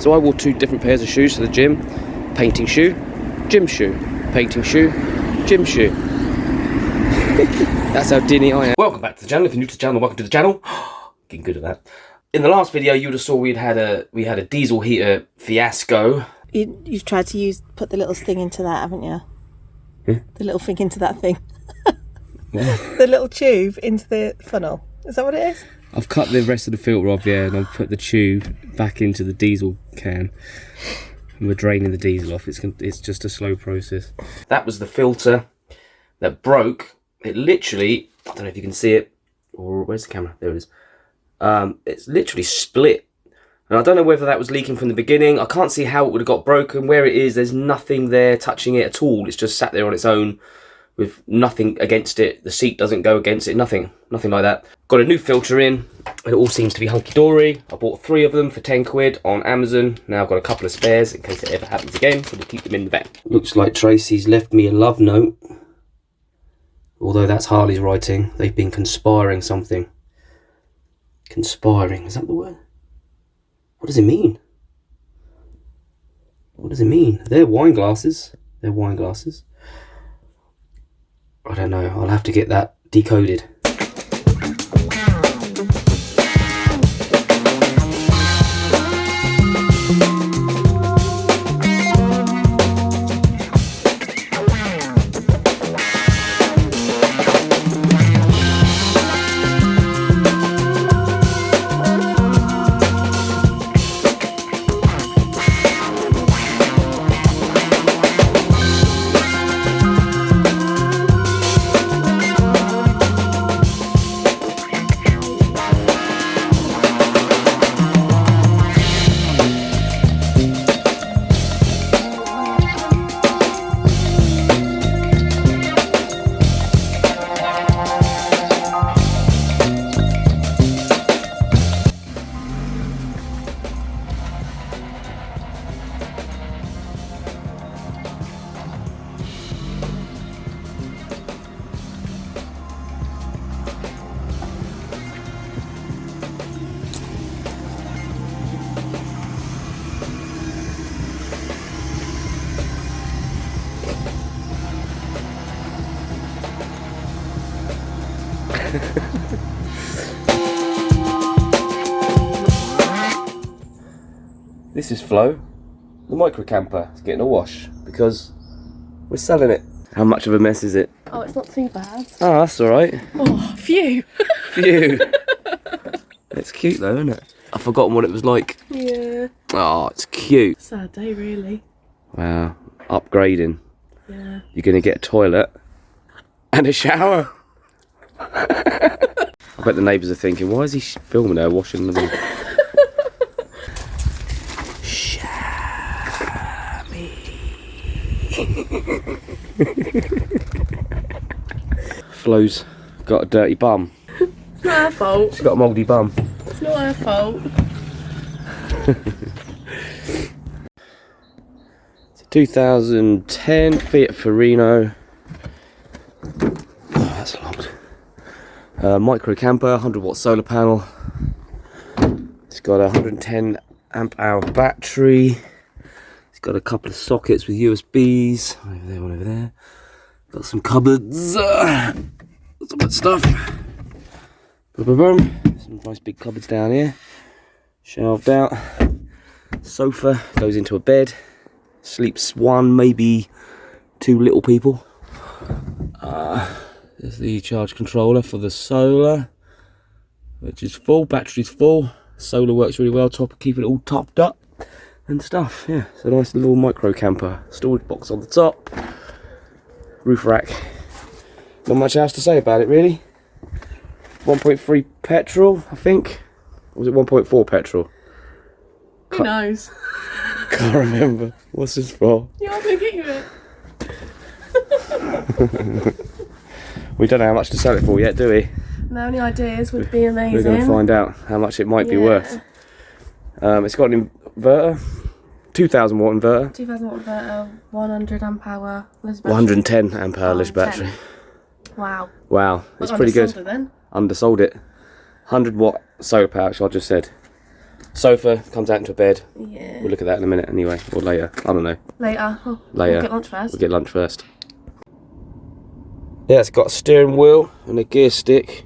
So I wore 2 different pairs of shoes to the gym. Painting shoe, gym shoe. Painting shoe, gym shoe. That's how dinny I am. Welcome back to the channel. If you're new to the channel, welcome to the channel. Getting good at that. In the last video, you would have saw we had a diesel heater fiasco. You've tried to put the little thing into that, haven't you? The little thing into that thing. The little tube into the funnel. Is that what it is? I've cut the rest of the filter off, yeah, and I've put the tube back into the diesel can. And we're draining the diesel off. It's just a slow process. That was the filter that broke. It literally, I don't know if you can see it, or where's the camera? There it is. It's literally split. And I don't know whether that was leaking from the beginning. I can't see how it would have got broken. Where it is, there's nothing there touching it at all. It's just sat there on its own with nothing against it. The seat doesn't go against it, nothing like that. Got a new filter in. It all seems to be hunky-dory. I bought 3 of them for 10 quid on Amazon. Now I've got a couple of spares in case it ever happens again, so we'll keep them in the van. Looks like Tracy's left me a love note. Although that's Harley's writing. They've been conspiring something. Conspiring, is that the word? What does it mean? What does it mean? They're wine glasses. They're wine glasses. I don't know. I'll have to get that decoded. This is Flo, the Micro Camper. It's getting a wash because we're selling it. How much of a mess is it? Oh, it's not too bad. Oh, that's alright. Oh, phew. Phew. It's cute though, isn't it? I've forgotten what it was like. Yeah. Oh, it's cute. Sad day, really. Wow. Upgrading. Yeah. You're going to get a toilet and a shower. I bet the neighbours are thinking, why is he filming her washing the room? Flo's got a dirty bum. It's not her fault. She's got a mouldy bum. It's not her fault. It's a 2010 Fiat Fiorino. Oh, that's locked. Micro Camper, 100-watt solar panel. It's got a 110 amp hour battery. It's got a couple of sockets with USBs. One over there, one over there. Got some cupboards. Some good stuff. Some nice big cupboards down here. Shelved out. Sofa goes into a bed. Sleeps 1, maybe 2 little people. There's the charge controller for the solar, which is full. Battery's full. Solar works really well. Keeping it all topped up and stuff. Yeah, it's a nice little micro camper. Storage box on the top. Roof rack. Not much else to say about it, really. 1.3 petrol, I think. Or was it 1.4 petrol? Who knows? Can't remember. What's this for? You're thinking of it. We don't know how much to sell it for yet, do we? No, any ideas would be amazing. We're going to find out how much it might be worth. It's got an inverter, 2,000 watt inverter. 2,000 watt inverter, 100 amp hour battery. 110 amp hour battery. Wow. Wow, it's pretty good. Undersold it then? Undersold it. 100 watt solar power, which I just said. Sofa comes out into a bed. Yeah. We'll look at that in a minute anyway, or later. I don't know. Later. Oh, Later. We'll get lunch first. We'll get lunch first. Yeah, it's got a steering wheel and a gear stick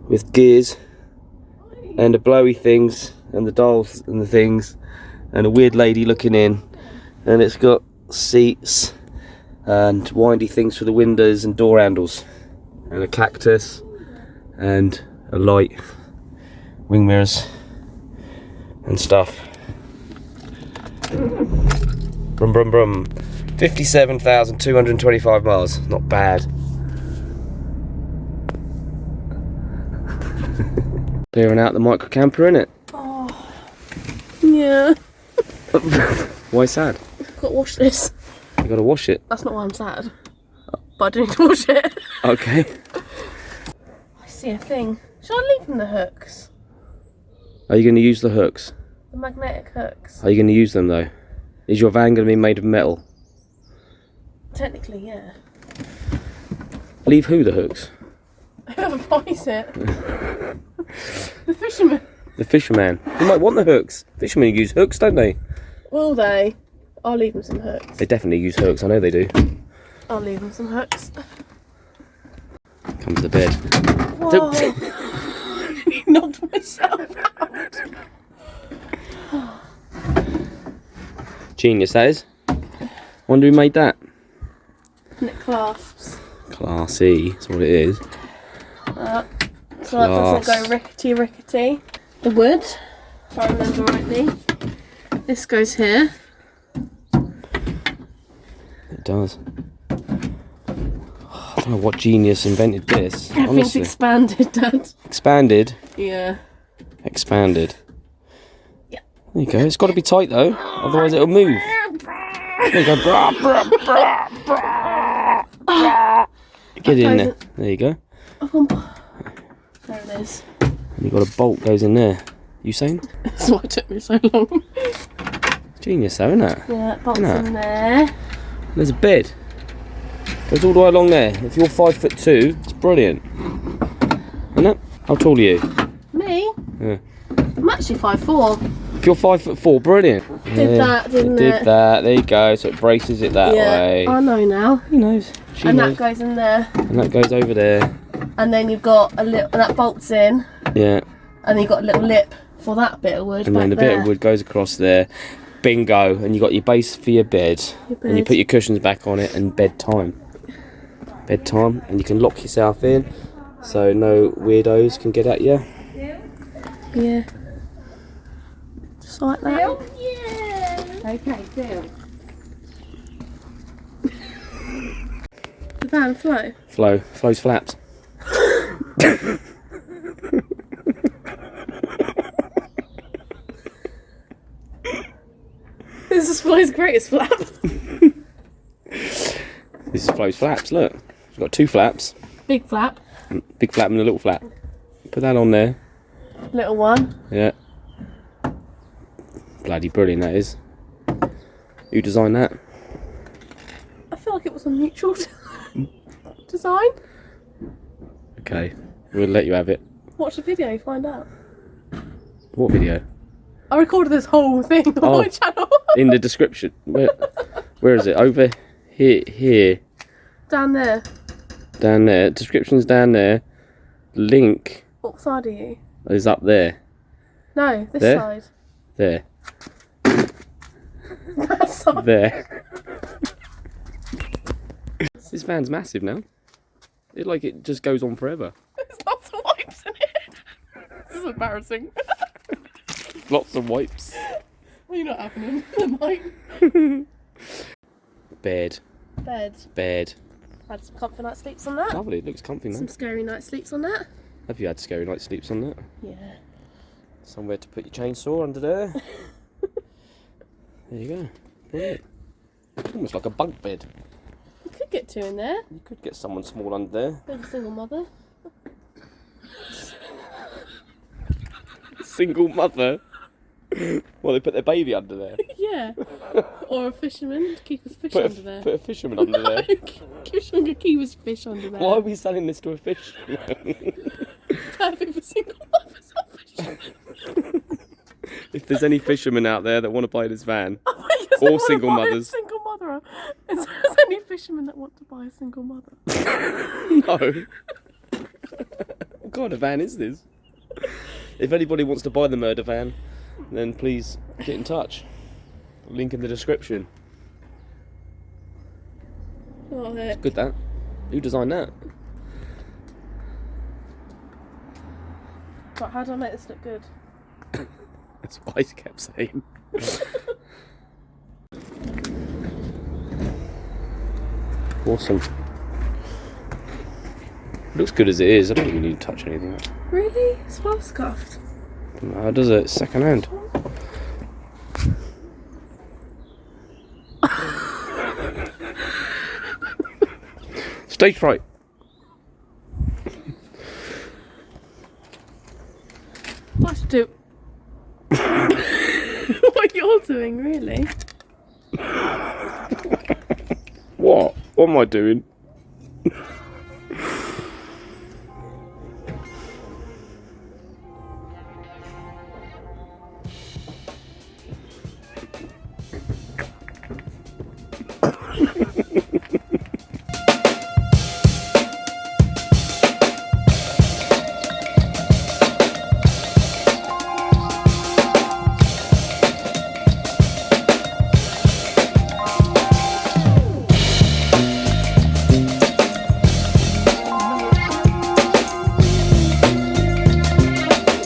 with gears and the blowy things and the dials and the things and a weird lady looking in, and it's got seats and windy things for the windows and door handles and a cactus and a light, wing mirrors and stuff. Brum brum brum. 57,225 miles. Not bad. Clearing out the micro camper, innit? Oh. Yeah. Why sad? I've got to wash this. You gotta wash it. That's not why I'm sad. But I do need to wash it. Okay. I see a thing. Should I leave them the hooks? Are you gonna use the hooks? The magnetic hooks? Are you gonna use them though? Is your van gonna be made of metal? Technically, yeah. Leave who the hooks? Whoever buys it. The fisherman. The fisherman. You might want the hooks. Fishermen use hooks, don't they? Will they? I'll leave them some hooks. They definitely use hooks, I know they do. I'll leave them some hooks. Come to the bed. Whoa. He knocked myself out. Genius, that is. Wonder who made that. And it clasps. Classy, that's what it is. So that doesn't go rickety. The wood, if I remember rightly. This goes here. It does. I don't know what genius invented this. Everything's Honestly. expanded, Dad. Expanded. Yeah. Expanded. Yeah. There you go. It's got to be tight though, otherwise it'll move. There you go. Brah, brah, brah, brah, brah. Get in there. There you go. There it is. And you've got a bolt goes in there. You saying? That's why it took me so long. Genius though, isn't it? Yeah, bolts Isn't in there. There's a bed. Goes all the way along there. If you're 5'2", it's brilliant. Isn't it? How tall are you? Me? Yeah. I'm actually 5'4". If you're 5'4", brilliant. Did that, didn't it? Did that. There you go. So it braces it that way. I know now. He knows. She And knows. that goes in there. And that goes over there. And then you've got a little, and that bolts in. Yeah. And then you've got a little lip for that bit of wood. And then the bit of wood goes across there. Bingo. And you got your base for your bed. And you put your cushions back on it and bedtime. Bedtime. And you can lock yourself in so no weirdos can get at you. Yeah. Just like that. Yeah. Okay, deal. The van Flo. Flo's flaps. This is Flo's greatest flap. This is Flo's flaps, look. She's got two flaps. Big flap. Big flap and a little flap. Put that on there. Little one. Yeah. Bloody brilliant that is. Who designed that? I feel like it was a mutual design. Okay, we'll let you have it. Watch the video, find out. What video? I recorded this whole thing on my channel. In the description. Where is it? Over here. Down there. Down there. Description's down there. Link What side are you? is up there. No, this There? side. There. That side. There. This van's massive now. It just goes on forever. There's lots of wipes in it. This is embarrassing. Lots of wipes. You're not having them. Mine. Bed. Bed. Had some comfy night sleeps on that. Lovely, it looks comfy now. Some scary night sleeps on that. Have you had scary night sleeps on that? Yeah. Somewhere to put your chainsaw under there. There you go. Brilliant. It's almost like a bunk bed. You could get two in there. You could get someone small under there. Bit of a single mother. Single mother. Well, they put their baby under there. Yeah. Or a fisherman to keep his fish Put under there. a fisherman under there. Fisherman could keep his fish under there. Why are we selling this to a fisherman? Perfect for single mothers or fishermen. If there's any fishermen out there that want to buy this van, Yes, or single mothers. Single mother. Is there any fishermen that want to buy a single mother? No. What kind of van is this? If anybody wants to buy the murder van, then please get in touch. Link in the description. Oh, heck. Good that. Who designed that? But how do I make this look good? That's what I kept saying. Awesome. Looks good as it is. I don't even need to touch anything. Really? It's well scuffed. How does it? It's second hand. Stage fright. What to do? What you're doing, really? What? What am I doing?